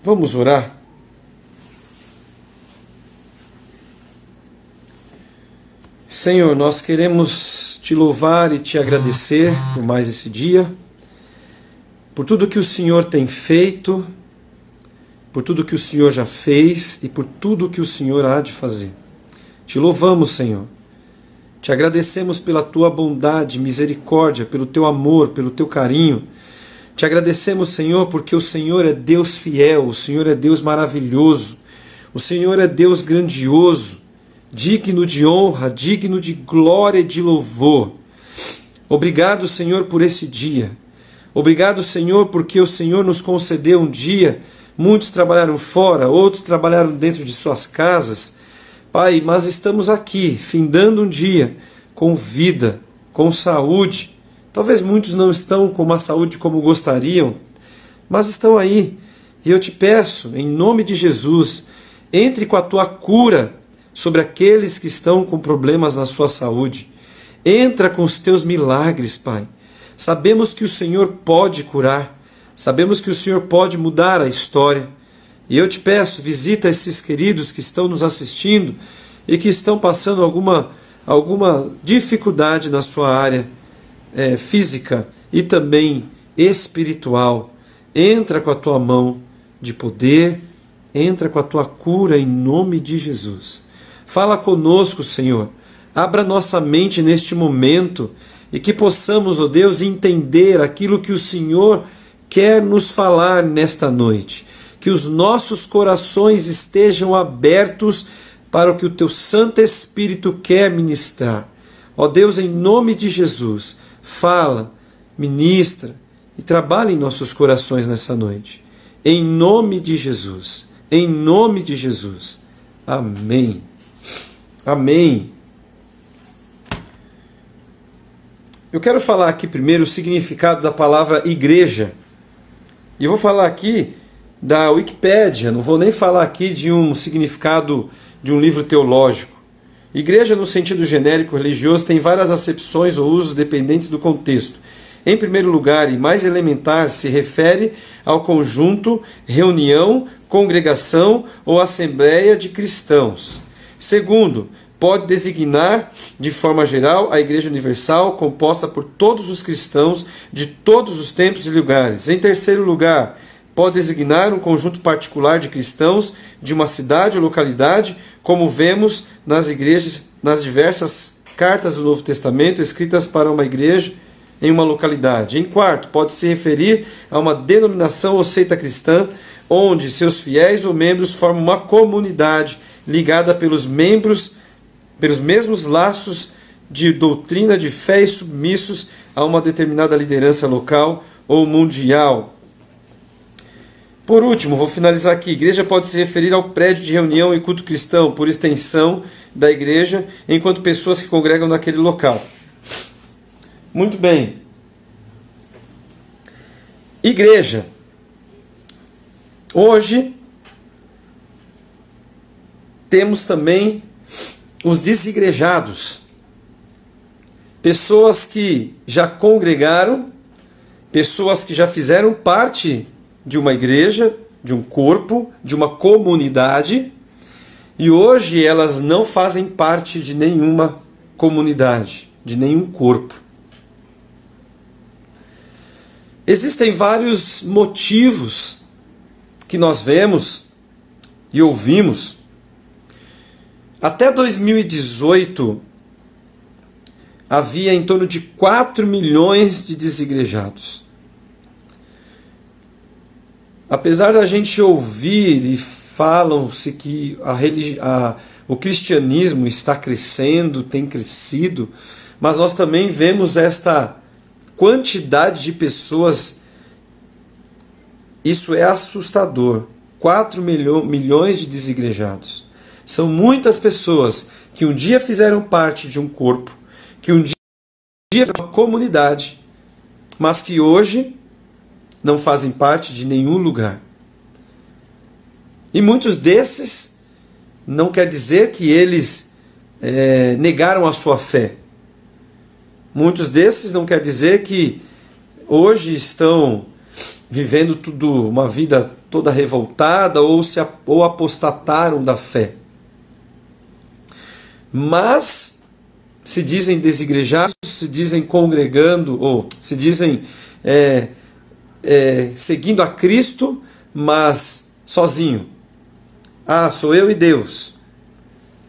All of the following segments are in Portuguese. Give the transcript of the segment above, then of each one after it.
Vamos orar? Senhor, nós queremos te louvar e te agradecer por mais esse dia, por tudo que o Senhor tem feito, por tudo que o Senhor já fez e por tudo que o Senhor há de fazer. Te louvamos, Senhor. Te agradecemos pela tua bondade, misericórdia, pelo teu amor, pelo teu carinho. Te agradecemos, Senhor, porque o Senhor é Deus fiel, o Senhor é Deus maravilhoso, o Senhor é Deus grandioso, digno de honra, digno de glória e de louvor. Obrigado, Senhor, por esse dia. Obrigado, Senhor, porque o Senhor nos concedeu um dia. Muitos trabalharam fora, outros trabalharam dentro de suas casas. Pai, mas estamos aqui, findando um dia, com vida, com saúde. Talvez muitos não estão com uma saúde como gostariam, mas estão aí. E eu te peço, em nome de Jesus, entre com a tua cura sobre aqueles que estão com problemas na sua saúde. Entra com os teus milagres, Pai. Sabemos que o Senhor pode curar, sabemos que o Senhor pode mudar a história. E eu te peço, visita esses queridos que estão nos assistindo e que estão passando alguma dificuldade na sua área física e também espiritual. Entra com a tua mão de poder, entra com a tua cura em nome de Jesus. Fala conosco, Senhor. Abra nossa mente neste momento e que possamos, ó Deus, entender aquilo que o Senhor quer nos falar nesta noite. Que os nossos corações estejam abertos para o que o teu Santo Espírito quer ministrar. Ó Deus, em nome de Jesus, fala, ministra e trabalha em nossos corações nessa noite. Em nome de Jesus. Em nome de Jesus. Amém. Amém. Eu quero falar aqui primeiro o significado da palavra igreja. E eu vou falar aqui da Wikipédia, não vou nem falar aqui de um significado de um livro teológico. Igreja, no sentido genérico religioso, tem várias acepções ou usos dependentes do contexto. Em primeiro lugar, e mais elementar, se refere ao conjunto, reunião, congregação ou assembleia de cristãos. Segundo, pode designar, de forma geral, a Igreja Universal, composta por todos os cristãos de todos os tempos e lugares. Em terceiro lugar, pode designar um conjunto particular de cristãos de uma cidade ou localidade, como vemos nas igrejas, nas diversas cartas do Novo Testamento escritas para uma igreja em uma localidade. Em quarto, pode se referir a uma denominação ou seita cristã, onde seus fiéis ou membros formam uma comunidade ligada pelos mesmos laços de doutrina de fé e submissos a uma determinada liderança local ou mundial. Por último, vou finalizar aqui. Igreja pode se referir ao prédio de reunião e culto cristão, por extensão da igreja, enquanto pessoas que congregam naquele local. Muito bem. Igreja. Hoje temos também os desigrejados. Pessoas que já congregaram, pessoas que já fizeram parte de uma igreja, de um corpo, de uma comunidade, e hoje elas não fazem parte de nenhuma comunidade, de nenhum corpo. Existem vários motivos que nós vemos e ouvimos. Até 2018, havia em torno de 4 milhões de desigrejados. Apesar da gente ouvir e falam-se que o cristianismo está crescendo, tem crescido, mas nós também vemos esta quantidade de pessoas. Isso é assustador. 4 milhões de desigrejados. São muitas pessoas que um dia fizeram parte de um corpo, que um dia fizeram uma comunidade, mas que hoje não fazem parte de nenhum lugar. E muitos desses não quer dizer que eles negaram a sua fé. Muitos desses não quer dizer que hoje estão vivendo tudo, uma vida toda revoltada, ou apostataram da fé. Mas se dizem desigrejados, se dizem congregando, ou se dizem seguindo a Cristo, mas sozinho. Ah, sou eu e Deus.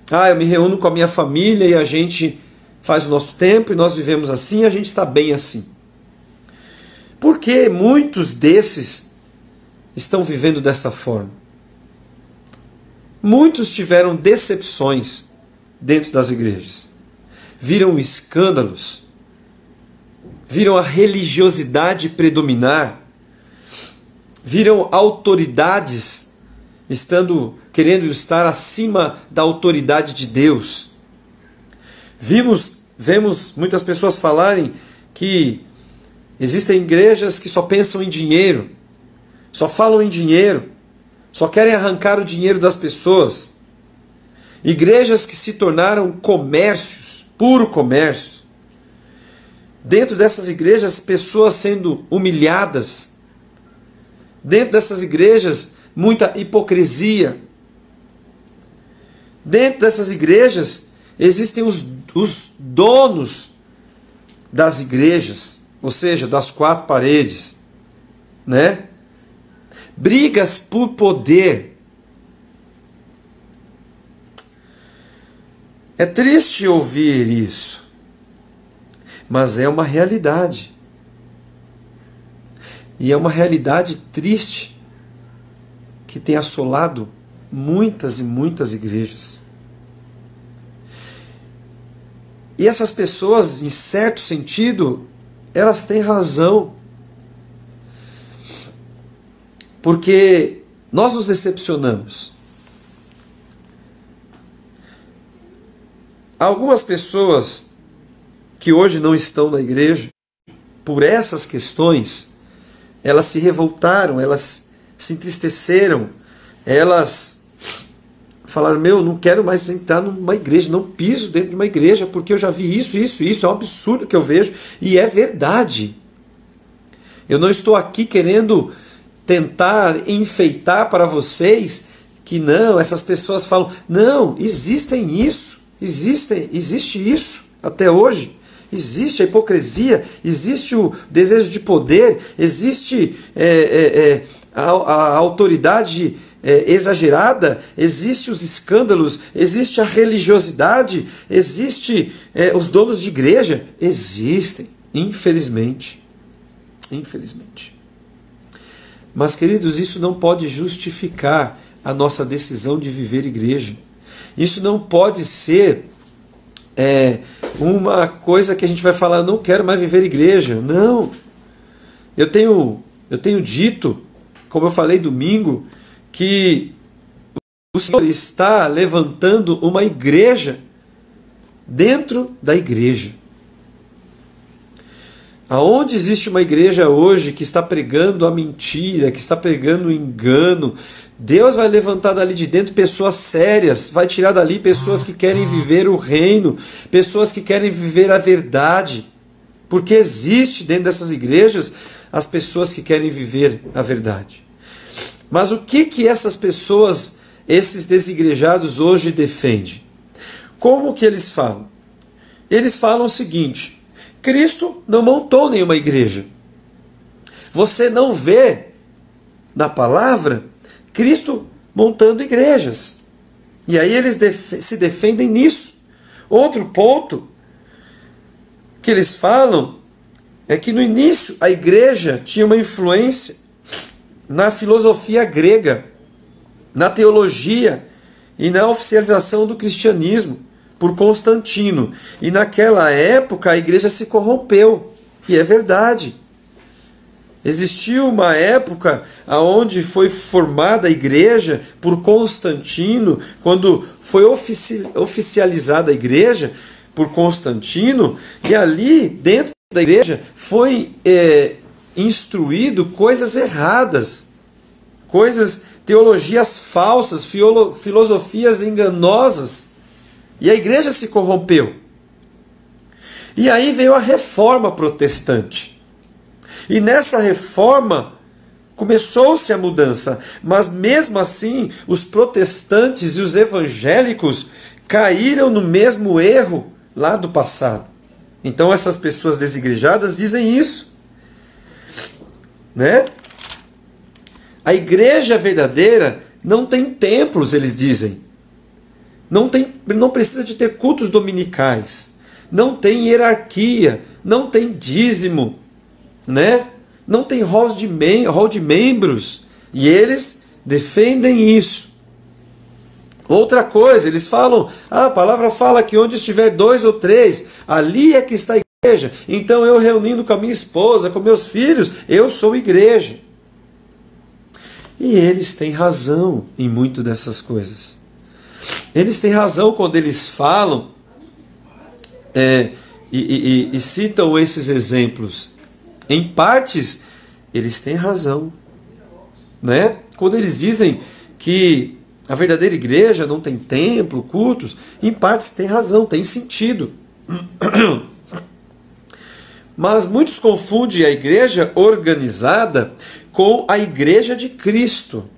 Ah, eu me reúno com a minha família e a gente faz o nosso tempo e nós vivemos assim e a gente está bem assim. Porque muitos desses estão vivendo dessa forma. Muitos tiveram decepções dentro das igrejas. Viram escândalos. Viram a religiosidade predominar. Viram autoridades querendo estar acima da autoridade de Deus. Vemos muitas pessoas falarem que existem igrejas que só pensam em dinheiro, só falam em dinheiro, só querem arrancar o dinheiro das pessoas. Igrejas que se tornaram comércios, puro comércio. Dentro dessas igrejas, pessoas sendo humilhadas. Dentro dessas igrejas, muita hipocrisia. Dentro dessas igrejas, existem os donos das igrejas, ou seja, das quatro paredes, né? Brigas por poder. É triste ouvir isso, mas é uma realidade. E é uma realidade triste que tem assolado muitas e muitas igrejas. E essas pessoas, em certo sentido, elas têm razão. Porque nós nos decepcionamos. Algumas pessoas que hoje não estão na igreja, por essas questões, elas se revoltaram, elas se entristeceram, elas falaram, não quero mais entrar numa igreja, não piso dentro de uma igreja, porque eu já vi isso, é um absurdo que eu vejo, e é verdade. Eu não estou aqui querendo tentar enfeitar para vocês que não, essas pessoas falam, não, existe isso até hoje. Existe a hipocrisia, existe o desejo de poder, existe a autoridade exagerada, existe os escândalos, existe a religiosidade, existe os donos de igreja. Existem, infelizmente. Infelizmente. Mas, queridos, isso não pode justificar a nossa decisão de viver igreja. Isso não pode ser uma coisa que a gente vai falar, eu não quero mais viver igreja. Não. Eu tenho dito, como eu falei domingo, que o Senhor está levantando uma igreja dentro da igreja. Aonde existe uma igreja hoje que está pregando a mentira, que está pregando o engano, Deus vai levantar dali de dentro pessoas sérias, vai tirar dali pessoas que querem viver o reino, pessoas que querem viver a verdade, porque existe dentro dessas igrejas as pessoas que querem viver a verdade. Mas o que essas pessoas, esses desigrejados hoje defendem? Como que eles falam? Eles falam o seguinte: Cristo não montou nenhuma igreja. Você não vê na palavra Cristo montando igrejas. E aí eles se defendem nisso. Outro ponto que eles falam é que no início a igreja tinha uma influência na filosofia grega, na teologia e na oficialização do cristianismo por Constantino. E naquela época a igreja se corrompeu. E é verdade. Existiu uma época onde foi formada a igreja por Constantino, quando foi oficializada a igreja por Constantino, e ali dentro da igreja foi instruído coisas erradas, teologias falsas, filosofias enganosas. E a igreja se corrompeu. E aí veio a reforma protestante. E nessa reforma Começou-se a mudança, mas mesmo assim os protestantes e os evangélicos caíram no mesmo erro lá do passado. Então essas pessoas desigrejadas dizem isso, né? A igreja verdadeira não tem templos, eles dizem. Não precisa de ter cultos dominicais. Não tem hierarquia, não tem dízimo, né? Não tem hall de membros. E eles defendem isso. Outra coisa, eles falam, a palavra fala que onde estiver 2 ou 3, ali é que está a igreja. Então eu reunindo com a minha esposa, com meus filhos, eu sou igreja. E eles têm razão em muito dessas coisas. Eles têm razão quando eles falam e citam esses exemplos. Em partes, eles têm razão, né? Quando eles dizem que a verdadeira igreja não tem templo, cultos, em partes tem razão, tem sentido. Mas muitos confundem a igreja organizada com a igreja de Cristo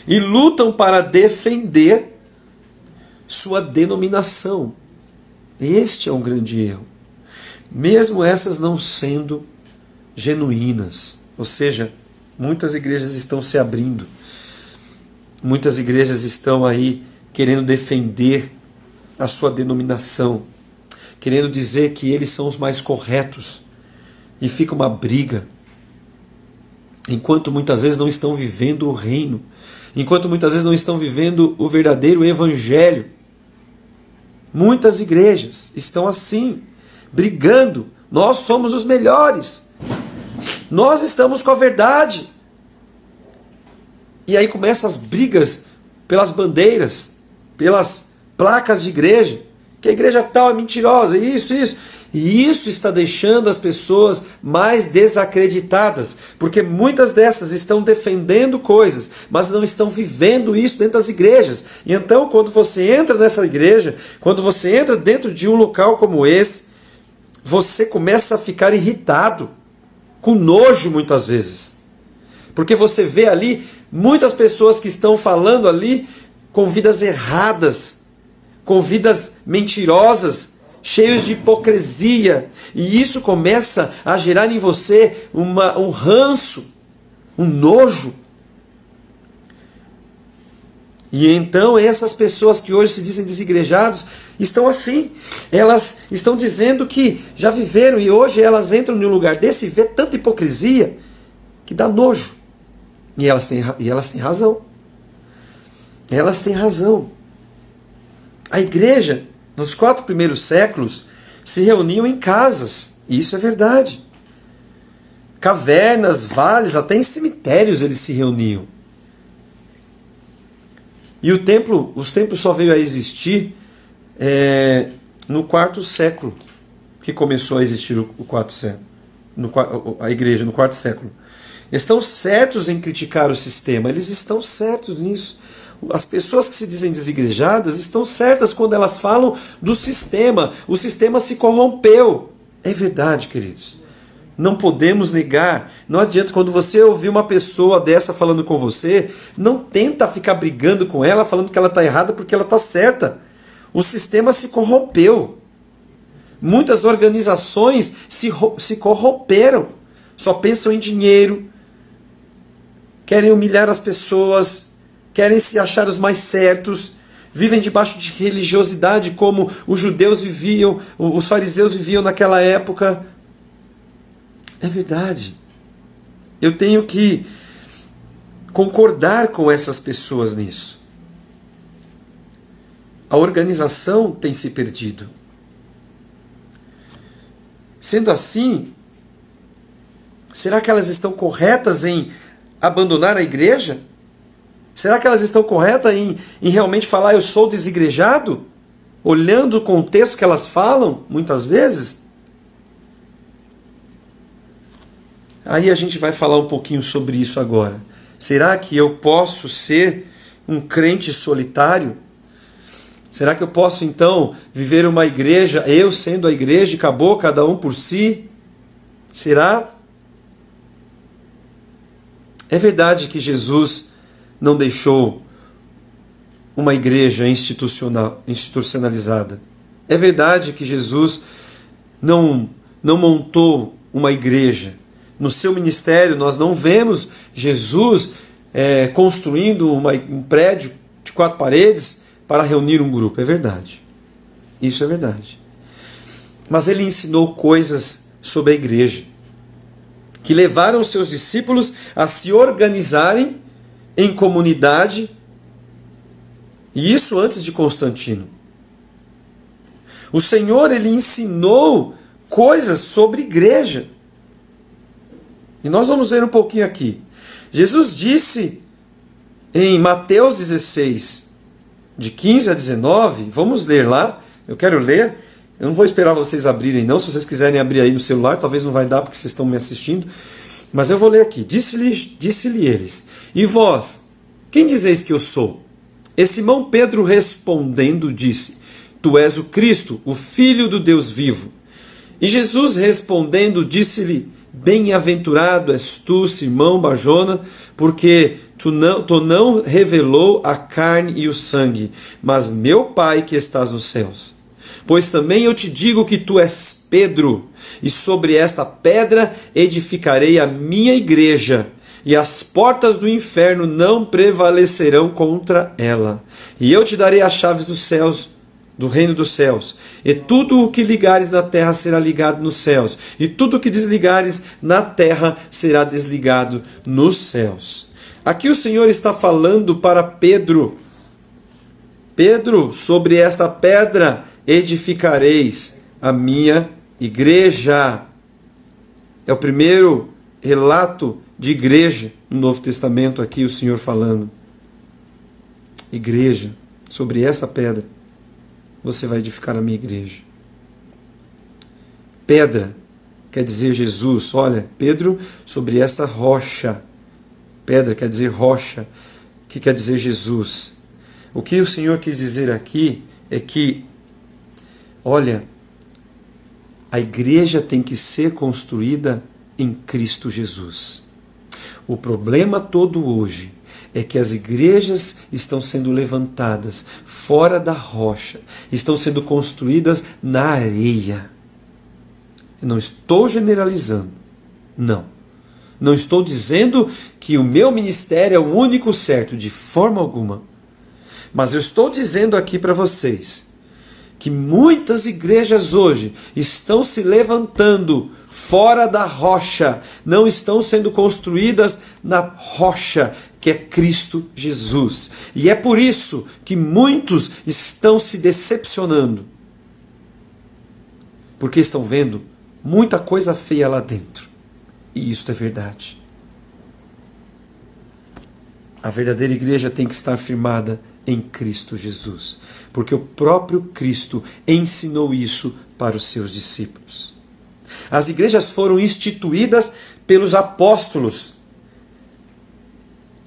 e lutam para defender sua denominação. Este é um grande erro. Mesmo essas não sendo genuínas, ou seja, muitas igrejas estão se abrindo, muitas igrejas estão aí querendo defender a sua denominação, querendo dizer que eles são os mais corretos, e fica uma briga, enquanto muitas vezes não estão vivendo o reino, enquanto muitas vezes não estão vivendo o verdadeiro evangelho. Muitas igrejas estão assim, brigando. Nós somos os melhores, nós estamos com a verdade. E aí começam as brigas pelas bandeiras, pelas placas de igreja, que a igreja tal é mentirosa, isso. E isso está deixando as pessoas mais desacreditadas, porque muitas dessas estão defendendo coisas, mas não estão vivendo isso dentro das igrejas. E então, quando você entra nessa igreja, quando você entra dentro de um local como esse, você começa a ficar irritado, com nojo muitas vezes. Porque você vê ali muitas pessoas que estão falando ali com vidas erradas, com vidas mentirosas, cheios de hipocrisia, e isso começa a gerar em você um ranço, um nojo. E então essas pessoas que hoje se dizem desigrejados estão assim, elas estão dizendo que já viveram e hoje elas entram em um lugar desse e vê tanta hipocrisia que dá nojo. E elas têm razão. Elas têm razão. A igreja, nos 4 primeiros séculos, se reuniam em casas. E isso é verdade. Cavernas, vales, até em cemitérios eles se reuniam. E os templos só veio a existir no 4º século, que começou a existir o 4º século, a igreja no 4º século. Estão certos em criticar o sistema, eles estão certos nisso. As pessoas que se dizem desigrejadas estão certas quando elas falam do sistema. O sistema se corrompeu. É verdade, queridos. Não podemos negar. Não adianta, quando você ouvir uma pessoa dessa falando com você, não tenta ficar brigando com ela, falando que ela está errada porque ela está certa. O sistema se corrompeu. Muitas organizações se corromperam. Só pensam em dinheiro, querem humilhar as pessoas, querem se achar os mais certos, vivem debaixo de religiosidade como os judeus viviam, os fariseus viviam naquela época. É verdade. Eu tenho que concordar com essas pessoas nisso. A organização tem se perdido. Sendo assim, será que elas estão corretas em abandonar a igreja? Será que elas estão corretas em realmente falar eu sou desigrejado? Olhando o contexto que elas falam, muitas vezes? Aí a gente vai falar um pouquinho sobre isso agora. Será que eu posso ser um crente solitário? Será que eu posso então viver uma igreja, eu sendo a igreja, e acabou cada um por si? Será? É verdade que Jesus não deixou uma igreja institucionalizada. É verdade que Jesus não montou uma igreja. No seu ministério nós não vemos Jesus construindo um prédio de 4 paredes para reunir um grupo. É verdade. Isso é verdade. Mas ele ensinou coisas sobre a igreja que levaram os seus discípulos a se organizarem em comunidade, e isso antes de Constantino. O Senhor, ele ensinou coisas sobre igreja. E nós vamos ver um pouquinho aqui. Jesus disse em Mateus 16, de 15 a 19, vamos ler lá, eu quero ler. Eu não vou esperar vocês abrirem não, se vocês quiserem abrir aí no celular, talvez não vai dar porque vocês estão me assistindo, mas eu vou ler aqui. Disse-lhe eles: e vós, quem dizeis que eu sou? E Simão Pedro respondendo disse: tu és o Cristo, o Filho do Deus vivo. E Jesus respondendo disse-lhe: bem-aventurado és tu, Simão Barjona, porque tu não revelou a carne e o sangue, mas meu Pai que estás nos céus. Pois também eu te digo que tu és Pedro, e sobre esta pedra edificarei a minha igreja, e as portas do inferno não prevalecerão contra ela. E eu te darei as chaves dos céus, do reino dos céus. E tudo o que ligares na terra será ligado nos céus, e tudo o que desligares na terra será desligado nos céus. Aqui o Senhor está falando para Pedro: Pedro, sobre esta pedra edificareis a minha igreja. É o primeiro relato de igreja no Novo Testamento, aqui o Senhor falando. Igreja, sobre essa pedra você vai edificar a minha igreja. Pedra quer dizer Jesus. Olha, Pedro, sobre esta rocha. Pedra quer dizer rocha, que quer dizer Jesus. O que o Senhor quis dizer aqui é que, olha, a igreja tem que ser construída em Cristo Jesus. O problema todo hoje é que as igrejas estão sendo levantadas fora da rocha, estão sendo construídas na areia. Eu não estou generalizando, não. Não estou dizendo que o meu ministério é o único certo, de forma alguma. Mas eu estou dizendo aqui para vocês que muitas igrejas hoje estão se levantando fora da rocha, não estão sendo construídas na rocha, que é Cristo Jesus. E é por isso que muitos estão se decepcionando, porque estão vendo muita coisa feia lá dentro. E isso é verdade. A verdadeira igreja tem que estar firmada em Cristo Jesus, porque o próprio Cristo ensinou isso para os seus discípulos. As igrejas foram instituídas pelos apóstolos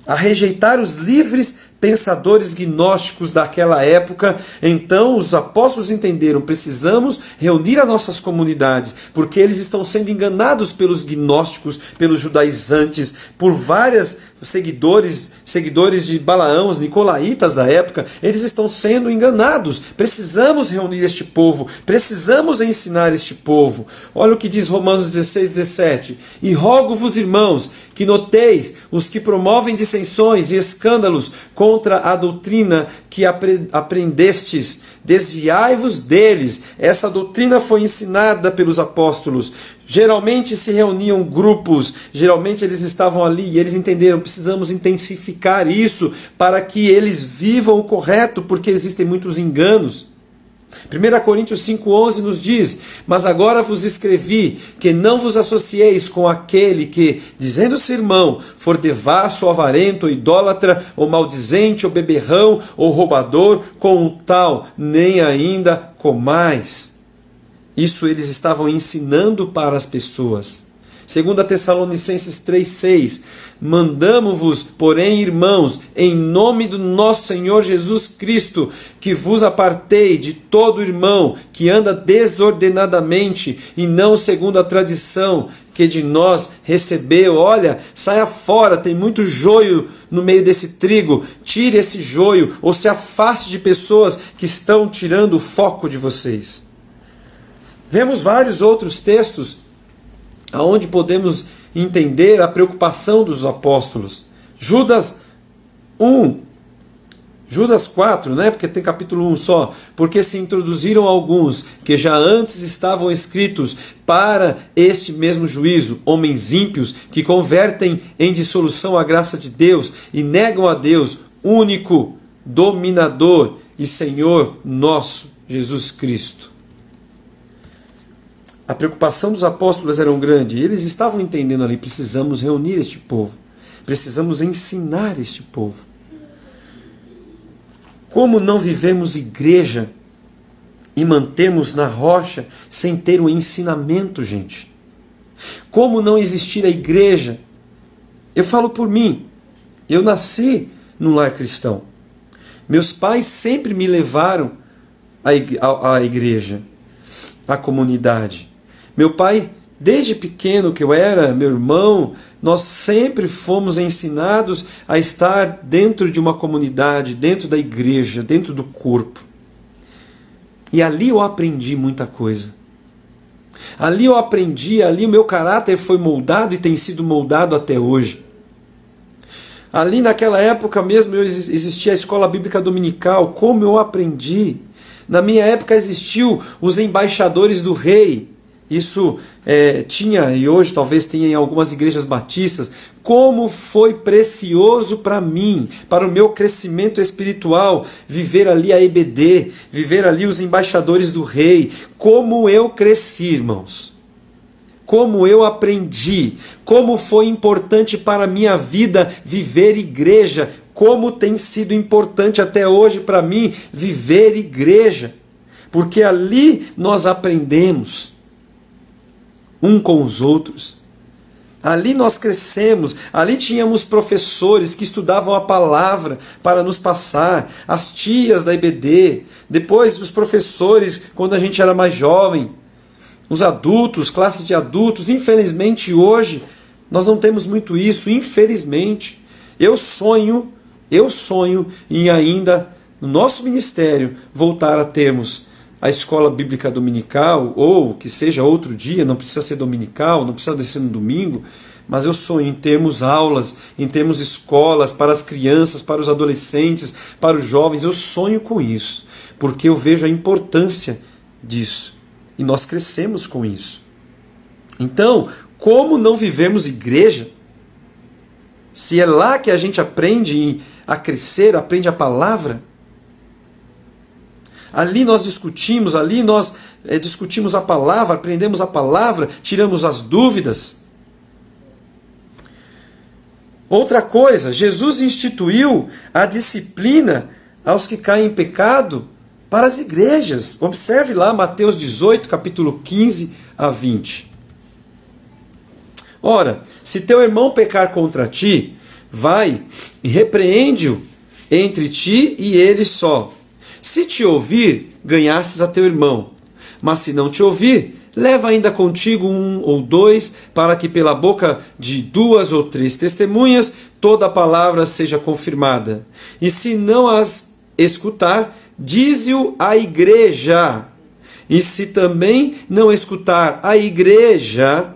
a rejeitar os livres pensadores gnósticos daquela época. Então os apóstolos entenderam: precisamos reunir as nossas comunidades, porque eles estão sendo enganados pelos gnósticos, pelos judaizantes, por vários seguidores de Balaão, os nicolaítas da época. Eles estão sendo enganados. Precisamos reunir este povo, precisamos ensinar este povo. Olha o que diz Romanos 16:17: e rogo-vos, irmãos, que noteis os que promovem dissensões e escândalos contra a doutrina que aprendestes, desviai-vos deles. Essa doutrina foi ensinada pelos apóstolos. Geralmente se reuniam grupos, geralmente eles estavam ali e eles entenderam: precisamos intensificar isso para que eles vivam o correto, porque existem muitos enganos. 1 Coríntios 5,11 nos diz: mas agora vos escrevi que não vos associeis com aquele que, dizendo-se irmão, for devasso, ou avarento, ou idólatra, ou maldizente, ou beberrão, ou roubador, com o tal nem ainda comais. Isso eles estavam ensinando para as pessoas. 2 Tessalonicenses 3,6: mandamo-vos, porém, irmãos, em nome do nosso Senhor Jesus Cristo, que vos apartei de todo irmão que anda desordenadamente e não segundo a tradição que de nós recebeu. Olha, saia fora, tem muito joio no meio desse trigo. Tire esse joio ou se afaste de pessoas que estão tirando o foco de vocês. Vemos vários outros textos aonde podemos entender a preocupação dos apóstolos. Judas 4, né? Porque tem capítulo 1 só. Porque se introduziram alguns que já antes estavam escritos para este mesmo juízo, homens ímpios que convertem em dissolução a graça de Deus e negam a Deus, único dominador e Senhor nosso, Jesus Cristo. A preocupação dos apóstolos era grande e eles estavam entendendo ali: precisamos reunir este povo, precisamos ensinar este povo. Como não vivemos igreja e mantemos na rocha sem ter o ensinamento, gente? Como não existir a igreja? Eu falo por mim, eu nasci num lar cristão. Meus pais sempre me levaram à igreja, à comunidade. Meu pai, desde pequeno que eu era, meu irmão, nós sempre fomos ensinados a estar dentro de uma comunidade, dentro da igreja, dentro do corpo. E ali eu aprendi muita coisa. Ali eu aprendi, ali o meu caráter foi moldado e tem sido moldado até hoje. Ali naquela época mesmo existia a escola bíblica dominical, como eu aprendi. Na minha época existiu os embaixadores do rei. Isso tinha, e hoje talvez tenha em algumas igrejas batistas. Como foi precioso para mim, para o meu crescimento espiritual, viver ali a EBD, viver ali os embaixadores do rei. Como eu cresci, irmãos. Como eu aprendi, como foi importante para a minha vida viver igreja, como tem sido importante até hoje para mim viver igreja. Porque ali nós aprendemos um com os outros. Ali nós crescemos, ali tínhamos professores que estudavam a palavra para nos passar, as tias da IBD, depois os professores quando a gente era mais jovem, os adultos, classe de adultos. Infelizmente hoje nós não temos muito isso, infelizmente. Eu sonho em ainda no nosso ministério voltar a termos a escola bíblica dominical, ou que seja outro dia, não precisa ser dominical, não precisa ser no domingo, mas eu sonho em termos aulas, em termos escolas para as crianças, para os adolescentes, para os jovens. Eu sonho com isso, porque eu vejo a importância disso, e nós crescemos com isso. Então, como não vivemos igreja, se é lá que a gente aprende a crescer, aprende a palavra? Ali nós discutimos, discutimos a palavra, aprendemos a palavra, tiramos as dúvidas. Outra coisa, Jesus instituiu a disciplina aos que caem em pecado para as igrejas. Observe lá Mateus 18, capítulo 15 a 20. Ora, se teu irmão pecar contra ti, vai e repreende-o entre ti e ele só. Se te ouvir, ganhastes a teu irmão. Mas se não te ouvir, leva ainda contigo 1 ou 2, para que pela boca de 2 ou 3 testemunhas toda a palavra seja confirmada. E se não as escutar, dize-o à igreja. E se também não escutar a igreja,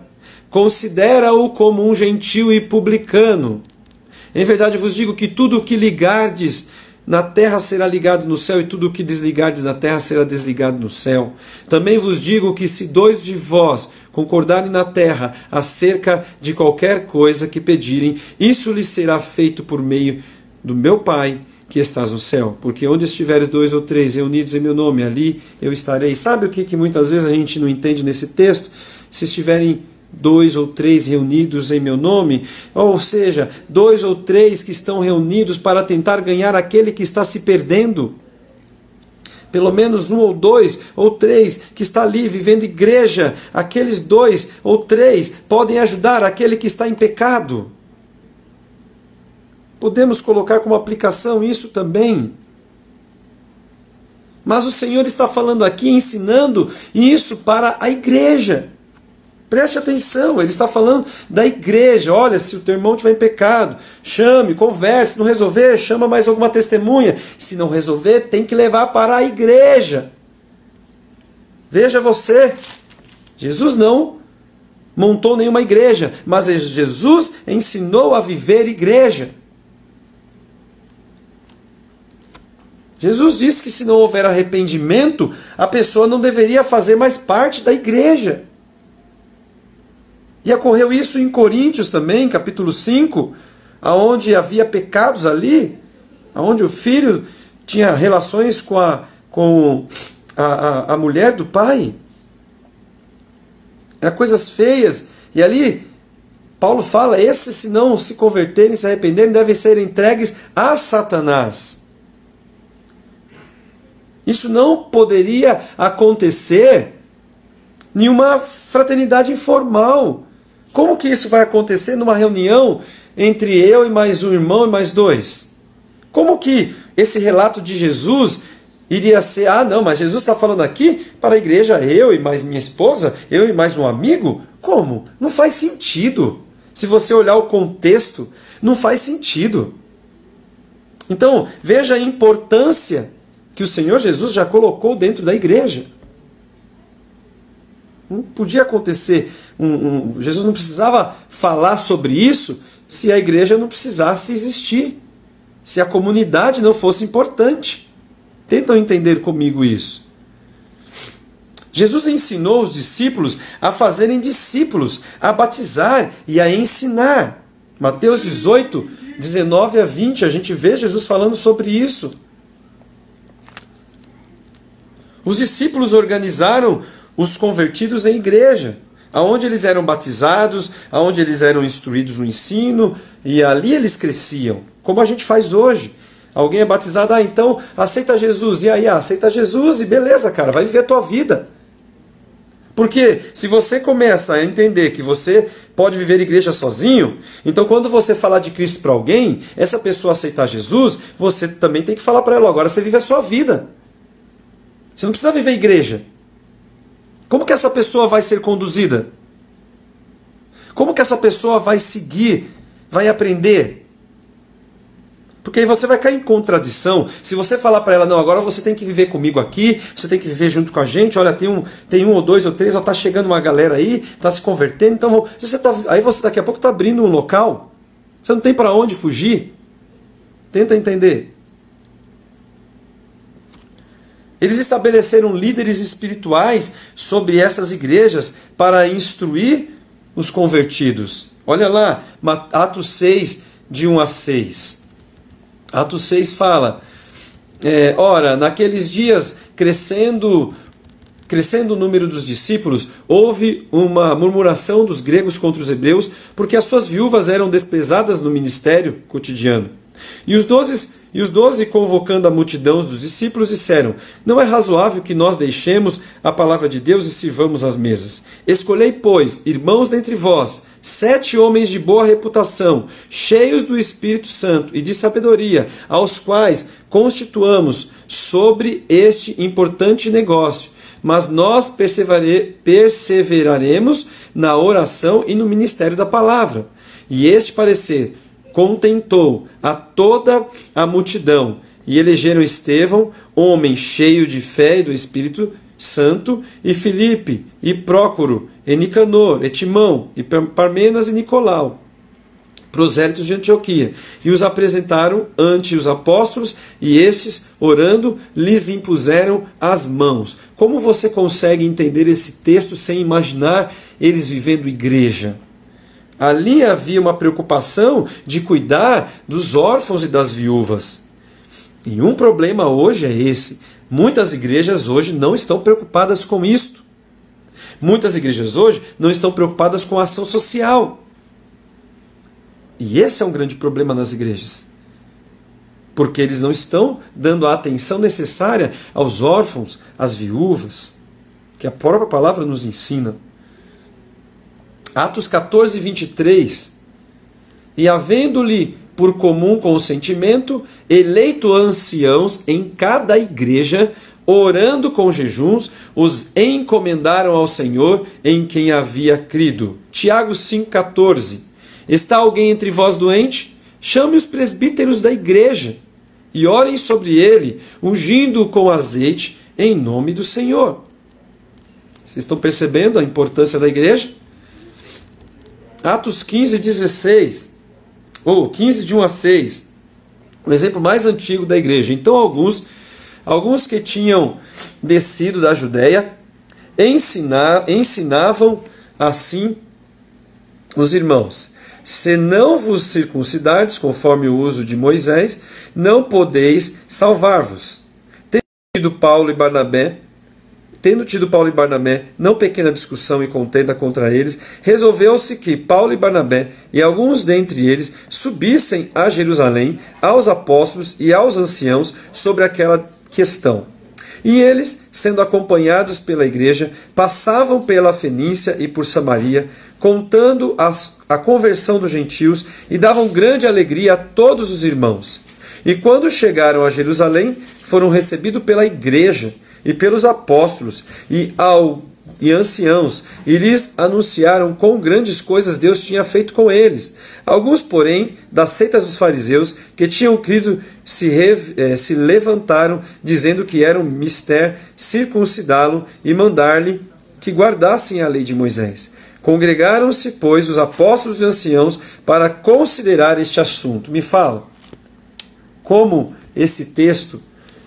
considera-o como um gentio e publicano. Em verdade vos digo que tudo o que ligardes na terra será ligado no céu, e tudo o que desligardes na terra será desligado no céu. Também vos digo que se 2 de vós concordarem na terra acerca de qualquer coisa que pedirem, isso lhes será feito por meio do meu Pai que estás no céu. Porque onde estiveres 2 ou 3 reunidos em meu nome, ali eu estarei. Sabe o que muitas vezes a gente não entende nesse texto? Se estiverem 2 ou 3 reunidos em meu nome, ou seja, 2 ou 3 que estão reunidos para tentar ganhar aquele que está se perdendo. pelo menos um ou dois ou três que está ali vivendo igreja, aqueles dois ou três podem ajudar aquele que está em pecado. Podemos colocar como aplicação isso também. Mas o Senhor está falando aqui, ensinando isso para a igreja. Preste atenção, Ele está falando da igreja. Olha, se o teu irmão estiver em pecado, chame, converse, se não resolver, chama mais alguma testemunha. Se não resolver, tem que levar para a igreja. Veja você, Jesus não montou nenhuma igreja, mas Jesus ensinou a viver igreja. Jesus disse que se não houver arrependimento, a pessoa não deveria fazer mais parte da igreja. E ocorreu isso em Coríntios também, capítulo 5, onde havia pecados ali, onde o filho tinha relações com a mulher do pai. Eram coisas feias. E ali, Paulo fala, esses se não se converterem, se arrependerem, devem ser entregues a Satanás. Isso não poderia acontecer em uma fraternidade informal. Como que isso vai acontecer numa reunião entre eu e mais um irmão e mais dois? Como que esse relato de Jesus iria ser, não, mas Jesus está falando aqui para a igreja, eu e mais minha esposa, eu e mais um amigo? Como? Não faz sentido. Se você olhar o contexto, não faz sentido. Então, veja a importância que o Senhor Jesus já colocou dentro da igreja. Não podia acontecer, Jesus não precisava falar sobre isso se a igreja não precisasse existir, se a comunidade não fosse importante. Tentam entender comigo isso. Jesus ensinou os discípulos a fazerem discípulos, a batizar e a ensinar. Mateus 18, 19 a 20, a gente vê Jesus falando sobre isso. Os discípulos organizaram os convertidos em igreja, aonde eles eram batizados, aonde eles eram instruídos no ensino, e ali eles cresciam, como a gente faz hoje. Alguém é batizado, então aceita Jesus, e aí, aceita Jesus e beleza, cara, vai viver a tua vida. Porque se você começa a entender que você pode viver igreja sozinho, então quando você falar de Cristo para alguém, essa pessoa aceitar Jesus, você também tem que falar para ela, agora você vive a sua vida. Você não precisa viver igreja. Como que essa pessoa vai ser conduzida? Como que essa pessoa vai seguir, vai aprender? Porque aí você vai cair em contradição. Se você falar para ela, não, agora você tem que viver comigo aqui, você tem que viver junto com a gente, olha, tem um ou dois ou três, está chegando uma galera aí, está se convertendo, então aí você daqui a pouco está abrindo um local, você não tem para onde fugir. Tenta entender. Eles estabeleceram líderes espirituais sobre essas igrejas para instruir os convertidos. Olha lá, Atos 6, de 1 a 6. Atos 6 fala, ora, naqueles dias, crescendo o número dos discípulos, houve uma murmuração dos gregos contra os hebreus, porque as suas viúvas eram desprezadas no ministério cotidiano. E os 12, convocando a multidão dos discípulos, disseram, não é razoável que nós deixemos a palavra de Deus e sirvamos as mesas. Escolhei, pois, irmãos dentre vós, 7 homens de boa reputação, cheios do Espírito Santo e de sabedoria, aos quais constituamos sobre este importante negócio. Mas nós perseveraremos na oração e no ministério da palavra. E este parecer contentou a toda a multidão, e elegeram Estevão, homem cheio de fé e do Espírito Santo, e Filipe, e Prócoro, e Nicanor, e Timão, e Parmenas e Nicolau, prosélitos de Antioquia, e os apresentaram ante os apóstolos, e estes, orando, lhes impuseram as mãos. Como você consegue entender esse texto sem imaginar eles vivendo igreja? Ali havia uma preocupação de cuidar dos órfãos e das viúvas. E um problema hoje é esse. Muitas igrejas hoje não estão preocupadas com isto. Muitas igrejas hoje não estão preocupadas com a ação social. E esse é um grande problema nas igrejas. porque eles não estão dando a atenção necessária aos órfãos, às viúvas, que a própria palavra nos ensina. Atos 14, 23. E havendo-lhe por comum consentimento, eleito anciãos em cada igreja, orando com jejuns, os encomendaram ao Senhor em quem havia crido. Tiago 5,14. Está alguém entre vós doente? Chame os presbíteros da igreja e orem sobre ele, ungindo-o com azeite em nome do Senhor. Vocês estão percebendo a importância da igreja? Atos 15, 16. Ou 15, de 1 a 6. O exemplo mais antigo da igreja. Então alguns que tinham descido da Judéia ensinavam assim os irmãos: se não vos circuncidardes conforme o uso de Moisés, não podeis salvar-vos. Tendo tido Paulo e Barnabé não pequena discussão e contenda contra eles, resolveu-se que Paulo e Barnabé e alguns dentre eles subissem a Jerusalém aos apóstolos e aos anciãos sobre aquela questão. E eles, sendo acompanhados pela igreja, passavam pela Fenícia e por Samaria, contando a conversão dos gentios, e davam grande alegria a todos os irmãos. E quando chegaram a Jerusalém, foram recebidos pela igreja e pelos apóstolos e anciãos, e lhes anunciaram quão grandes coisas Deus tinha feito com eles. Alguns, porém, das seitas dos fariseus, que tinham crido, se levantaram, dizendo que era um mister circuncidá-lo e mandar-lhe que guardassem a lei de Moisés. Congregaram-se, pois, os apóstolos e anciãos para considerar este assunto. Me fala, como esse texto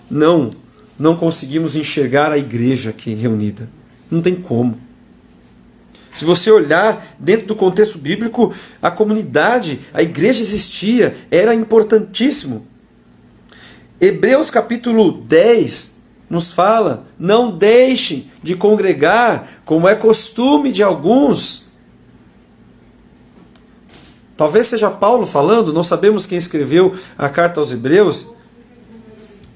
não conseguimos enxergar a igreja aqui reunida? Não tem como. Se você olhar dentro do contexto bíblico, a comunidade, a igreja existia, era importantíssimo. Hebreus capítulo 10 nos fala: não deixem de congregar, como é costume de alguns. Talvez seja Paulo falando, não sabemos quem escreveu a carta aos Hebreus,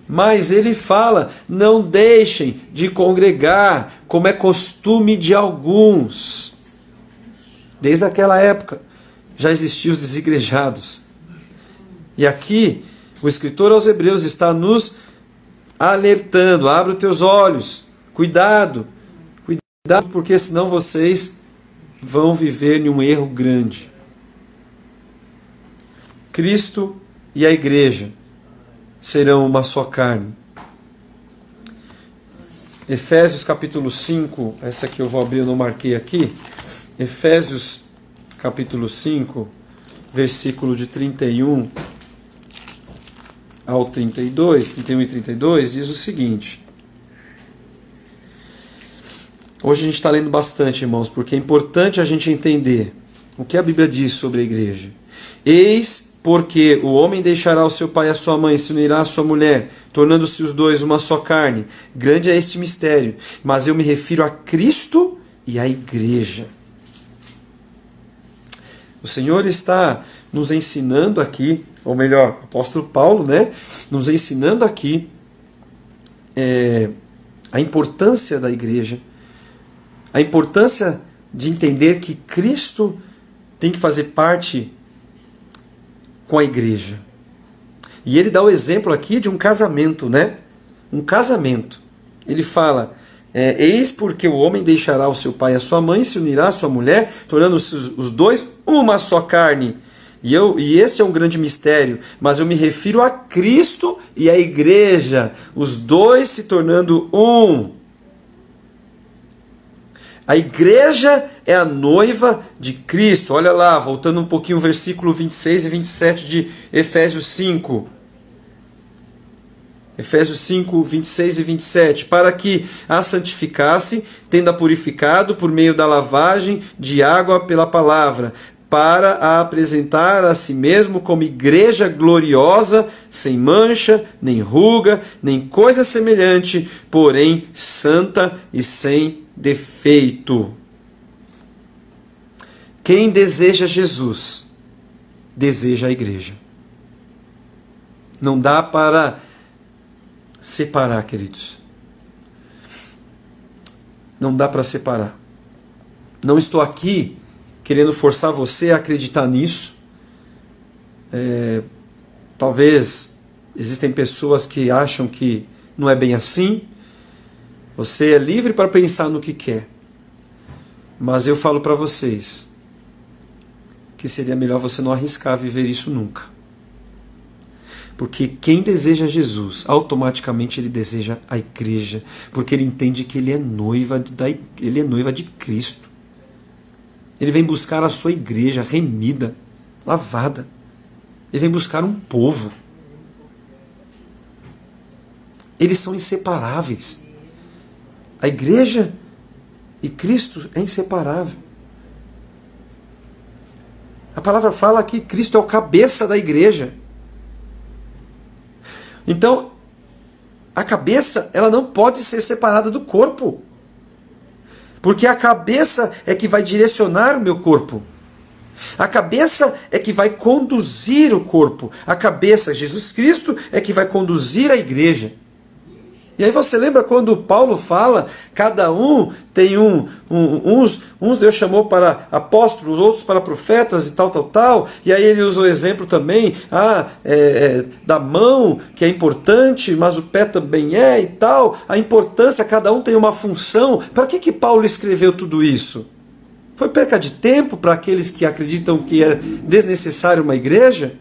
mas ele fala: não deixem de congregar, como é costume de alguns. Desde aquela época já existiam os desigrejados. E aqui o escritor aos Hebreus está nos alertando: abre os teus olhos, cuidado, porque senão vocês vão viver em um erro grande. Cristo e a igreja serão uma só carne. Efésios capítulo 5, essa aqui eu vou abrir, eu não marquei aqui. Efésios capítulo 5, versículo de 31 ao 32, 31 e 32, diz o seguinte. Hoje a gente está lendo bastante, irmãos, porque é importante a gente entender o que a Bíblia diz sobre a igreja. Eis porque o homem deixará o seu pai e a sua mãe, se unirá à sua mulher, tornando-se os dois uma só carne. Grande é este mistério, mas eu me refiro a Cristo e à igreja. O Senhor está nos ensinando aqui, ou melhor, o apóstolo Paulo, nos ensinando aqui a importância da igreja, a importância de entender que Cristo tem que fazer parte com a igreja. E ele dá o exemplo aqui de um casamento, Um casamento. Ele fala: eis porque o homem deixará o seu pai e a sua mãe, se unirá à sua mulher, tornando-se os dois uma só carne. E esse é um grande mistério, mas eu me refiro a Cristo e a igreja, os dois se tornando um. A igreja é a noiva de Cristo. Olha lá, voltando um pouquinho o versículo 26 e 27 de Efésios 5. Efésios 5, 26 e 27. Para que a santificasse, tendo-a purificado por meio da lavagem de água pela palavra, para a apresentar a si mesmo como igreja gloriosa, sem mancha, nem ruga, nem coisa semelhante, porém santa e sem defeito. Quem deseja Jesus, deseja a igreja. Não dá para separar, queridos. Não dá para separar. Não estou aqui querendo forçar você a acreditar nisso. Talvez existem pessoas que acham que não é bem assim. Você é livre para pensar no que quer. Mas eu falo para vocês que seria melhor você não arriscar viver isso nunca. Porque quem deseja Jesus, automaticamente ele deseja a igreja, porque ele entende que ele é noiva de Cristo. Ele vem buscar a sua igreja remida, lavada. Ele vem buscar um povo. Eles são inseparáveis. A igreja e Cristo é inseparável. A palavra fala que Cristo é o cabeça da igreja. Então, a cabeça, ela não pode ser separada do corpo. Porque a cabeça é que vai direcionar o meu corpo. A cabeça é que vai conduzir o corpo. A cabeça, Jesus Cristo, é que vai conduzir a igreja. E aí você lembra quando Paulo fala, cada um tem uns Deus chamou para apóstolos, outros para profetas e tal. E aí ele usa o exemplo também da mão, que é importante, mas o pé também é e tal. A importância, cada um tem uma função. Para que Paulo escreveu tudo isso? Foi perca de tempo para aqueles que acreditam que é desnecessário uma igreja?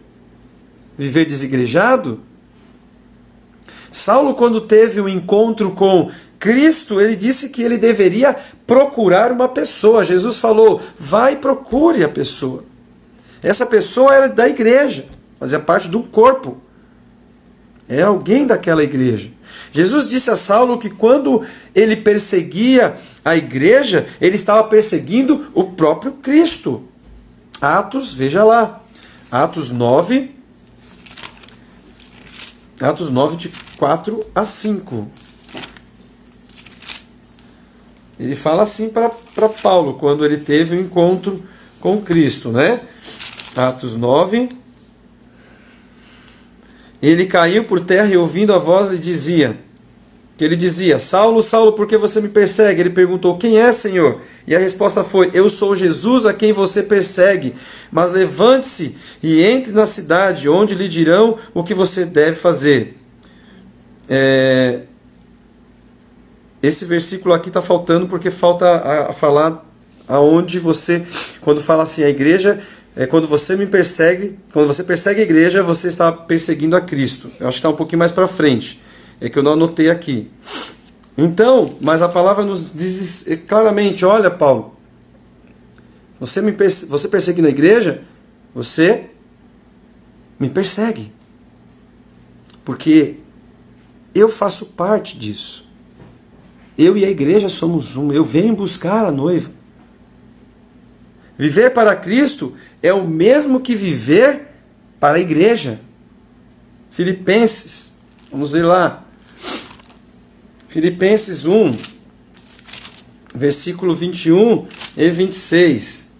Viver desigrejado? Saulo, quando teve um encontro com Cristo, ele disse que ele deveria procurar uma pessoa. Jesus falou, vai e procure a pessoa. Essa pessoa era da igreja, fazia parte do corpo. Era alguém daquela igreja. Jesus disse a Saulo que quando ele perseguia a igreja, ele estava perseguindo o próprio Cristo. Atos, veja lá, Atos 9, de 4 a 5. Ele fala assim para Paulo, quando ele teve um encontro com Cristo, né? Atos 9. Ele caiu por terra e ouvindo a voz ele dizia, Saulo, Saulo, por que você me persegue? Ele perguntou, quem é, Senhor? E a resposta foi, eu sou Jesus a quem você persegue, mas levante-se e entre na cidade, onde lhe dirão o que você deve fazer. Esse versículo aqui está faltando porque falta a falar aonde você, quando fala assim, a igreja, quando você me persegue, quando você persegue a igreja, você está perseguindo a Cristo. Eu acho que está um pouquinho mais para frente. É que eu não anotei aqui. Então, mas a palavra nos diz claramente, olha, Paulo, você perseguindo a igreja, você me persegue. Porque eu faço parte disso. Eu e a igreja somos um. Eu venho buscar a noiva. Viver para Cristo é o mesmo que viver para a igreja. Filipenses, vamos ler lá. Filipenses 1, versículo 21 e 26.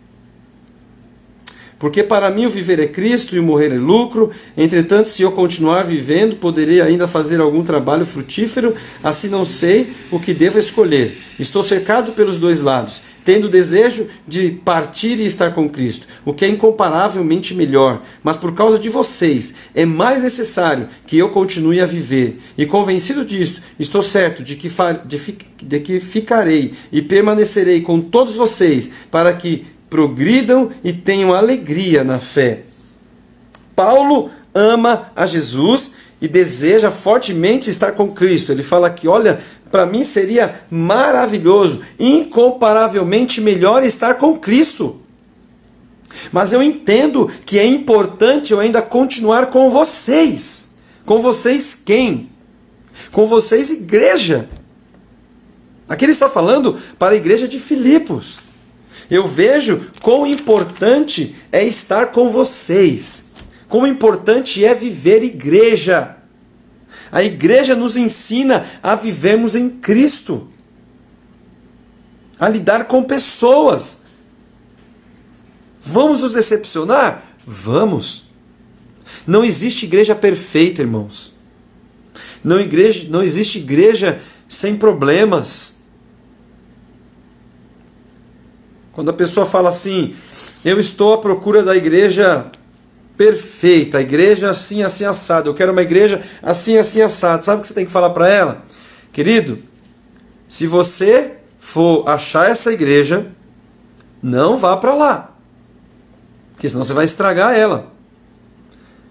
Porque para mim o viver é Cristo e o morrer é lucro. Entretanto, se eu continuar vivendo, poderei ainda fazer algum trabalho frutífero, assim não sei o que devo escolher. Estou cercado pelos dois lados, tendo o desejo de partir e estar com Cristo, o que é incomparavelmente melhor. Mas por causa de vocês, é mais necessário que eu continue a viver. E convencido disto, estou certo de que ficarei e permanecerei com todos vocês, para que progridam e tenham alegria na fé. Paulo ama a Jesus e deseja fortemente estar com Cristo. Ele fala que, olha, para mim seria maravilhoso, incomparavelmente melhor estar com Cristo. Mas eu entendo que é importante eu ainda continuar com vocês. Com vocês quem? Com vocês, igreja. Aqui ele está falando para a igreja de Filipos. Eu vejo quão importante é estar com vocês. Quão importante é viver igreja. A igreja nos ensina a vivermos em Cristo. A lidar com pessoas. Vamos nos decepcionar? Vamos. Não existe igreja perfeita, irmãos. Não existe igreja sem problemas. Quando a pessoa fala assim, eu estou à procura da igreja perfeita, a igreja assim, assim, assado, eu quero uma igreja assim, assim, assado. Sabe o que você tem que falar para ela? Querido, se você for achar essa igreja, não vá para lá, porque senão você vai estragar ela.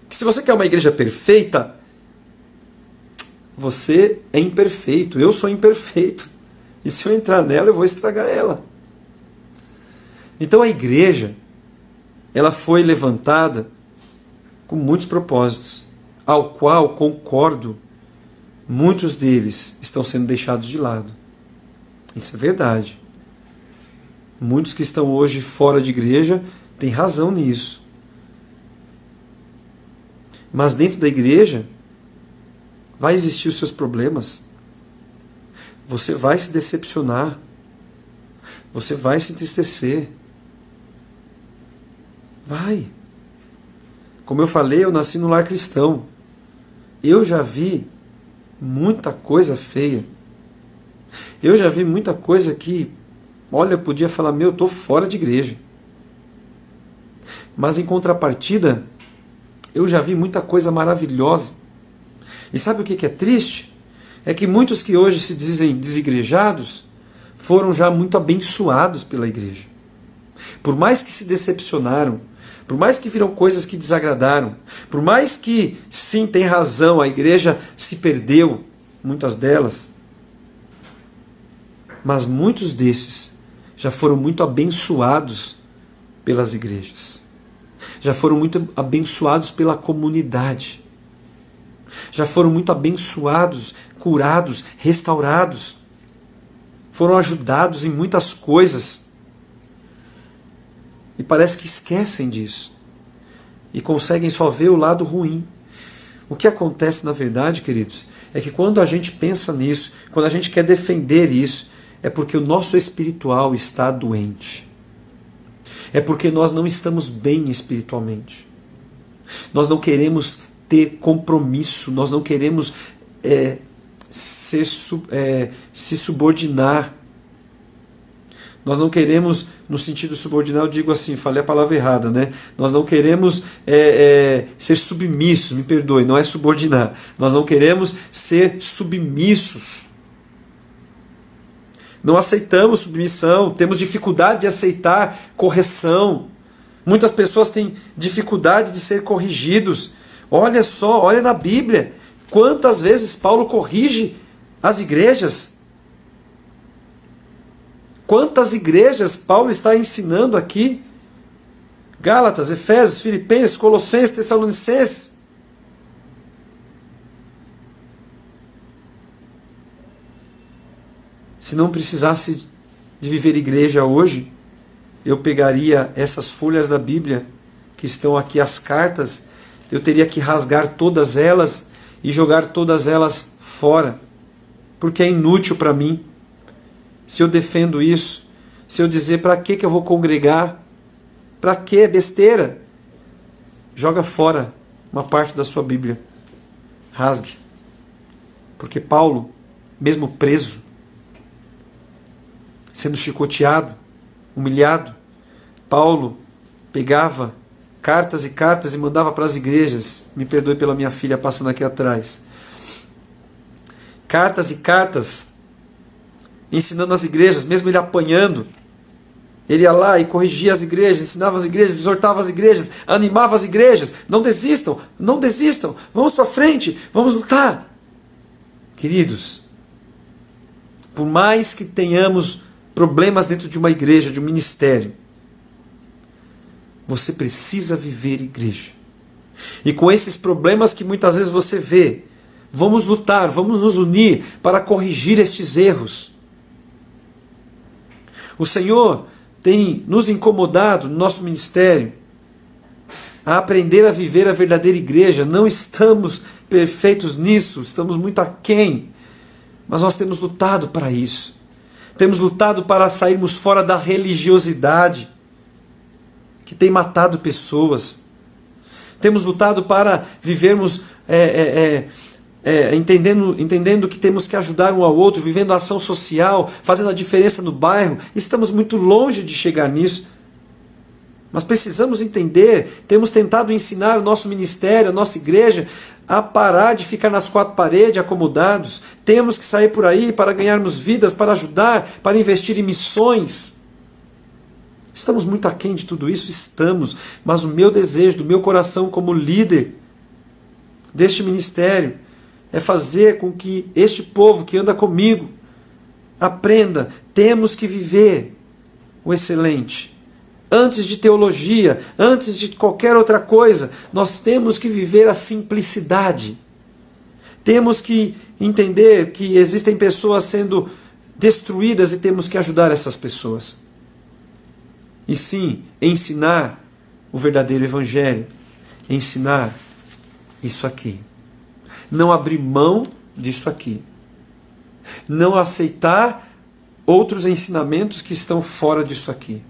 Porque se você quer uma igreja perfeita, você é imperfeito, eu sou imperfeito, e se eu entrar nela eu vou estragar ela. Então a igreja, ela foi levantada com muitos propósitos, ao qual concordo, muitos deles estão sendo deixados de lado. Isso é verdade. Muitos que estão hoje fora de igreja têm razão nisso. Mas dentro da igreja vai existir os seus problemas. Você vai se decepcionar. Você vai se entristecer. Vai. Como eu falei, eu nasci no lar cristão. Eu já vi muita coisa feia. Eu já vi muita coisa que, olha, eu podia falar, eu estou fora de igreja. Mas em contrapartida, eu já vi muita coisa maravilhosa. E sabe o que é triste? É que muitos que hoje se dizem desigrejados foram já muito abençoados pela igreja. Por mais que se decepcionaram, por mais que viram coisas que desagradaram, por mais que, sim, tem razão, a igreja se perdeu, muitas delas, mas muitos desses já foram muito abençoados pelas igrejas. Já foram muito abençoados pela comunidade. Já foram muito abençoados, curados, restaurados. Foram ajudados em muitas coisas. E parece que esquecem disso. E conseguem só ver o lado ruim. O que acontece na verdade, queridos, é que quando a gente pensa nisso, quando a gente quer defender isso, é porque o nosso espiritual está doente. É porque nós não estamos bem espiritualmente. Nós não queremos ter compromisso, nós não queremos se subordinar. Nós não queremos, no sentido subordinar, eu digo assim, falei a palavra errada, né? Nós não queremos ser submissos, me perdoe, não é subordinar. Nós não queremos ser submissos. Não aceitamos submissão, temos dificuldade de aceitar correção. Muitas pessoas têm dificuldade de ser corrigidos. Olha só, olha na Bíblia, quantas vezes Paulo corrige as igrejas. Quantas igrejas Paulo está ensinando aqui? Gálatas, Efésios, Filipenses, Colossenses, Tessalonicenses. Se não precisasse de viver igreja hoje, eu pegaria essas folhas da Bíblia, que estão aqui as cartas, eu teria que rasgar todas elas e jogar todas elas fora, porque é inútil para mim. Se eu defendo isso, se eu dizer para que eu vou congregar, para que é besteira, joga fora uma parte da sua Bíblia, rasgue, porque Paulo, mesmo preso, sendo chicoteado, humilhado, Paulo pegava cartas e cartas e mandava para as igrejas. Me perdoe pela minha filha passando aqui atrás. Cartas e cartas, ensinando as igrejas, mesmo ele apanhando. Ele ia lá e corrigia as igrejas, ensinava as igrejas, exortava as igrejas, animava as igrejas. Não desistam, não desistam, vamos para frente, vamos lutar. Queridos, por mais que tenhamos problemas dentro de uma igreja, de um ministério, você precisa viver igreja. E com esses problemas que muitas vezes você vê, vamos lutar, vamos nos unir para corrigir estes erros. O Senhor tem nos incomodado no nosso ministério a aprender a viver a verdadeira igreja. Não estamos perfeitos nisso, estamos muito aquém, mas nós temos lutado para isso. Temos lutado para sairmos fora da religiosidade que tem matado pessoas. Temos lutado para vivermos entendendo que temos que ajudar um ao outro, vivendo a ação social, fazendo a diferença no bairro. Estamos muito longe de chegar nisso. Mas precisamos entender, temos tentado ensinar o nosso ministério, a nossa igreja, a parar de ficar nas quatro paredes acomodados. Temos que sair por aí para ganharmos vidas, para ajudar, para investir em missões. Estamos muito aquém de tudo isso? Estamos. Mas o meu desejo, do meu coração como líder deste ministério, é fazer com que este povo que anda comigo aprenda, temos que viver o excelente. Antes de teologia, antes de qualquer outra coisa, nós temos que viver a simplicidade. Temos que entender que existem pessoas sendo destruídas e temos que ajudar essas pessoas. E sim, ensinar o verdadeiro evangelho. Ensinar isso aqui. Não abrir mão disso aqui. Não aceitar outros ensinamentos que estão fora disso aqui.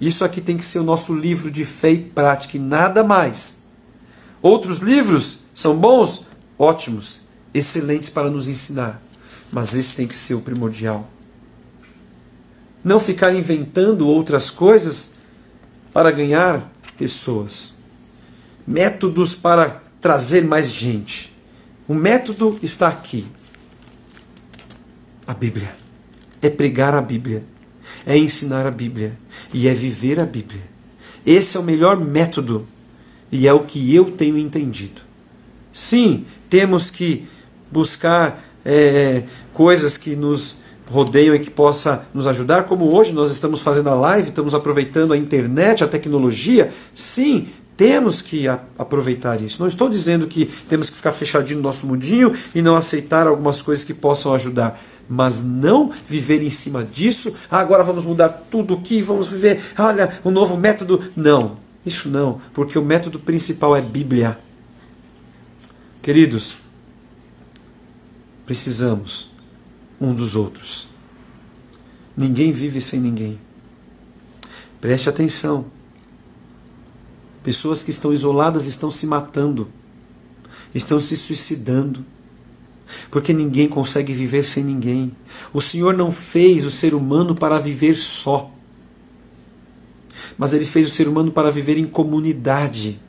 Isso aqui tem que ser o nosso livro de fé e prática e nada mais. Outros livros são bons? Ótimos, excelentes para nos ensinar. Mas esse tem que ser o primordial. Não ficar inventando outras coisas para ganhar pessoas. Métodos para trazer mais gente. O método está aqui. A Bíblia. É pregar a Bíblia. É ensinar a Bíblia. E é viver a Bíblia. Esse é o melhor método. E é o que eu tenho entendido. Sim, temos que buscar coisas que nos rodeiam e que possa nos ajudar, como hoje nós estamos fazendo a live, estamos aproveitando a internet, a tecnologia. Sim, temos que aproveitar isso. Não estou dizendo que temos que ficar fechadinho no nosso mundinho e não aceitar algumas coisas que possam ajudar. Mas não viver em cima disso. Agora vamos mudar tudo aqui, vamos viver, olha, um novo método. Não, isso não, porque o método principal é Bíblia. Queridos, precisamos um dos outros. Ninguém vive sem ninguém. Preste atenção. Pessoas que estão isoladas estão se matando, estão se suicidando, porque ninguém consegue viver sem ninguém. O Senhor não fez o ser humano para viver só, mas Ele fez o ser humano para viver em comunidade.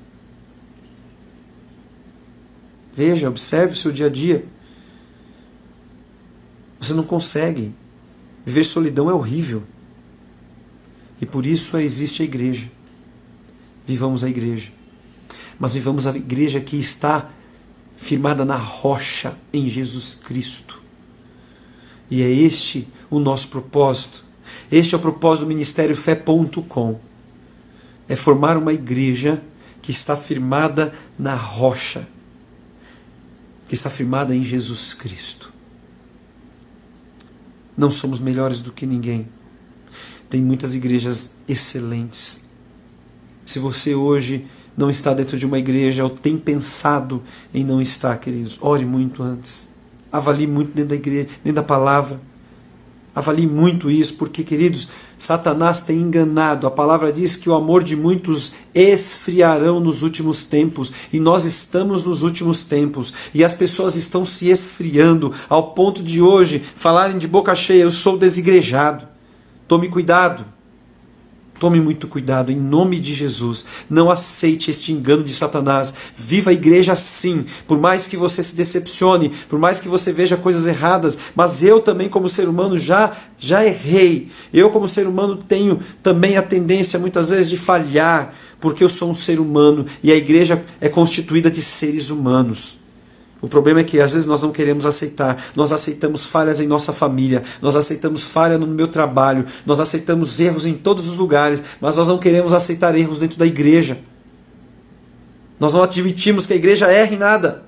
Veja, observe o seu dia a dia. Você não consegue. Viver solidão é horrível. E por isso existe a igreja. Vivamos a igreja. Mas vivamos a igreja que está firmada na rocha em Jesus Cristo. E é este o nosso propósito. Este é o propósito do Ministério Fé.com. É formar uma igreja que está firmada na rocha. Que está firmada em Jesus Cristo. Não somos melhores do que ninguém. Tem muitas igrejas excelentes. Se você hoje não está dentro de uma igreja ou tem pensado em não estar, queridos, ore muito antes. Avalie muito dentro da igreja, dentro da palavra. Avalie muito isso, porque, queridos, Satanás tem enganado. A palavra diz que o amor de muitos esfriarão nos últimos tempos. E nós estamos nos últimos tempos. E as pessoas estão se esfriando ao ponto de hoje falarem de boca cheia: eu sou desigrejado. Tome cuidado. Tome muito cuidado, em nome de Jesus. Não aceite este engano de Satanás. Viva a igreja assim. Por mais que você se decepcione, por mais que você veja coisas erradas, mas eu também, como ser humano, já errei. Eu, como ser humano, tenho também a tendência, muitas vezes, de falhar, porque eu sou um ser humano e a igreja é constituída de seres humanos. O problema é que às vezes nós não queremos aceitar. Nós aceitamos falhas em nossa família, nós aceitamos falha no meu trabalho, nós aceitamos erros em todos os lugares, mas nós não queremos aceitar erros dentro da igreja. Nós não admitimos que a igreja erre em nada.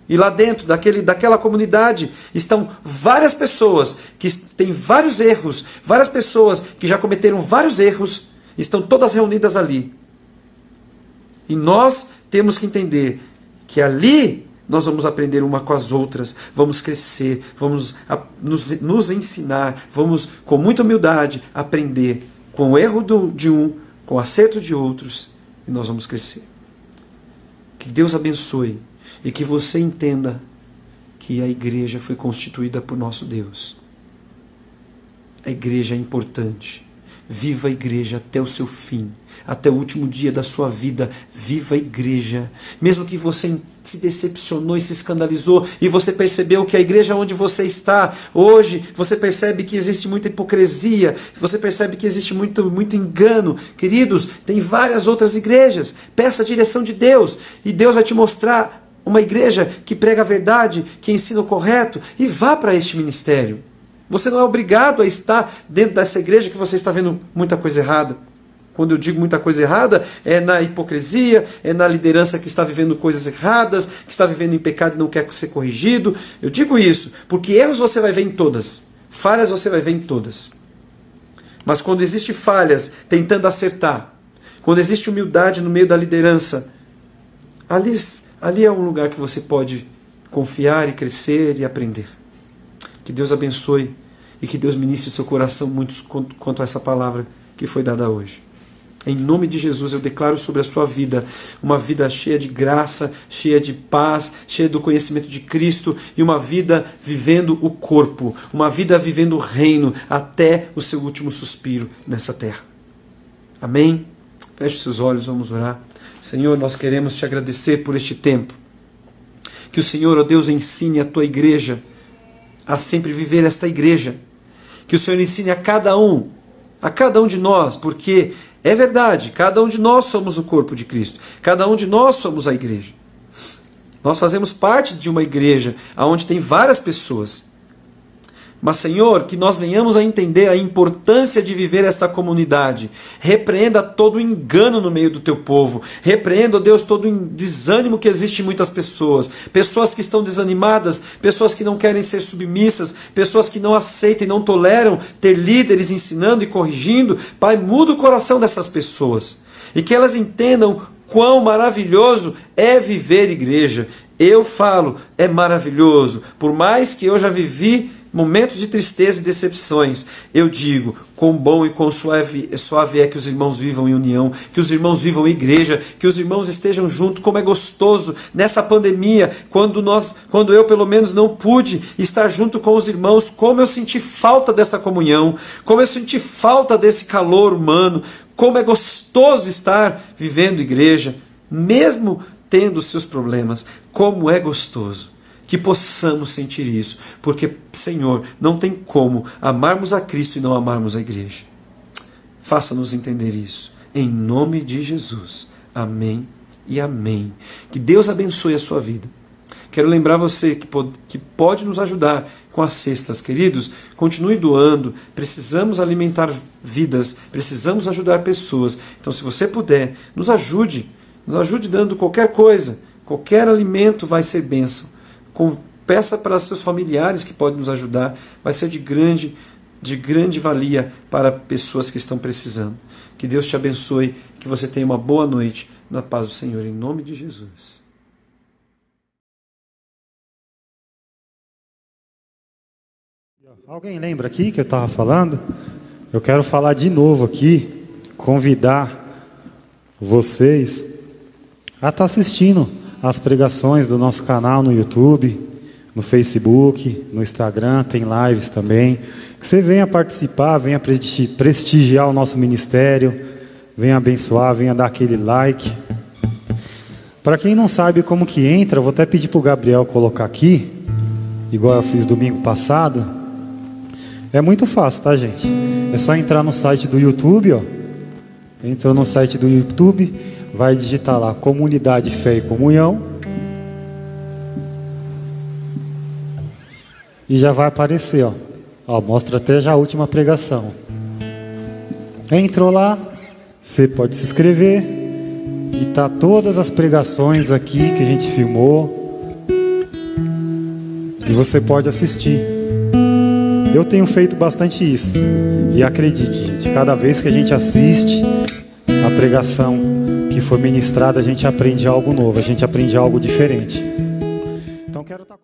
E lá dentro daquela comunidade estão várias pessoas que têm vários erros, várias pessoas que já cometeram vários erros, estão todas reunidas ali. E nós temos que entender que ali nós vamos aprender uma com as outras, vamos crescer, vamos nos ensinar, vamos com muita humildade aprender com o erro de um, com o acerto de outros, e nós vamos crescer. Que Deus abençoe e que você entenda que a igreja foi constituída por nosso Deus. A igreja é importante. Viva a igreja até o seu fim, até o último dia da sua vida. Viva a igreja. Mesmo que você se decepcionou e se escandalizou e você percebeu que a igreja onde você está hoje, você percebe que existe muita hipocrisia, você percebe que existe muito engano. Queridos, tem várias outras igrejas. Peça a direção de Deus e Deus vai te mostrar uma igreja que prega a verdade, que ensina o correto, e vá para este ministério. Você não é obrigado a estar dentro dessa igreja que você está vendo muita coisa errada. Quando eu digo muita coisa errada, é na hipocrisia, é na liderança que está vivendo coisas erradas, que está vivendo em pecado e não quer ser corrigido. Eu digo isso porque erros você vai ver em todas, falhas você vai ver em todas. Mas quando existe falhas tentando acertar, quando existe humildade no meio da liderança, ali é um lugar que você pode confiar e crescer e aprender. Que Deus abençoe e que Deus ministre seu coração muito quanto a essa palavra que foi dada hoje. Em nome de Jesus eu declaro sobre a sua vida uma vida cheia de graça, cheia de paz, cheia do conhecimento de Cristo e uma vida vivendo o corpo, uma vida vivendo o reino até o seu último suspiro nessa terra. Amém? Feche seus olhos, vamos orar. Senhor, nós queremos te agradecer por este tempo. Que o Senhor, ó Deus, ensine a tua igreja a sempre viver esta igreja. Que o Senhor ensine a cada um de nós, porque é verdade, cada um de nós somos o corpo de Cristo, cada um de nós somos a igreja. Nós fazemos parte de uma igreja onde tem várias pessoas. Mas, Senhor, que nós venhamos a entender a importância de viver essa comunidade. Repreenda todo o engano no meio do teu povo. Repreenda, ó Deus, todo o desânimo que existe em muitas pessoas. Pessoas que estão desanimadas, pessoas que não querem ser submissas, pessoas que não aceitam e não toleram ter líderes ensinando e corrigindo. Pai, muda o coração dessas pessoas. E que elas entendam quão maravilhoso é viver igreja. Eu falo, é maravilhoso. Por mais que eu já vivi momentos de tristeza e decepções, eu digo, quão bom e quão suave é que os irmãos vivam em união, que os irmãos vivam em igreja, que os irmãos estejam juntos, como é gostoso nessa pandemia, quando eu pelo menos não pude estar junto com os irmãos, como eu senti falta dessa comunhão, como eu senti falta desse calor humano, como é gostoso estar vivendo igreja, mesmo tendo os seus problemas, como é gostoso. Que possamos sentir isso, porque, Senhor, não tem como amarmos a Cristo e não amarmos a igreja. Faça-nos entender isso, em nome de Jesus. Amém e amém. Que Deus abençoe a sua vida. Quero lembrar você que pode nos ajudar com as cestas, queridos. Continue doando, precisamos alimentar vidas, precisamos ajudar pessoas. Então, se você puder, nos ajude dando qualquer coisa, qualquer alimento vai ser bênção. Peça para seus familiares que podem nos ajudar, vai ser de grande valia para pessoas que estão precisando. Que Deus te abençoe, que você tenha uma boa noite na paz do Senhor, em nome de Jesus. Alguém lembra aqui que eu estava falando? Eu quero falar de novo aqui, convidar vocês a estar assistindo as pregações do nosso canal no YouTube, no Facebook, no Instagram, tem lives também. Que você venha participar, venha prestigiar o nosso ministério, venha abençoar, venha dar aquele like. Para quem não sabe como que entra, eu vou até pedir para o Gabriel colocar aqui, igual eu fiz domingo passado. É muito fácil, tá, gente? É só entrar no site do YouTube, ó. Entrou no site do YouTube, vai digitar lá Comunidade Fé e Comunhão e já vai aparecer, ó, mostra até já a última pregação. Entrou lá, você pode se inscrever e tá todas as pregações aqui que a gente filmou e você pode assistir. Eu tenho feito bastante isso e acredite, gente, cada vez que a gente assiste a pregação que foi ministrada, a gente aprende algo novo, a gente aprende algo diferente. Então quero estar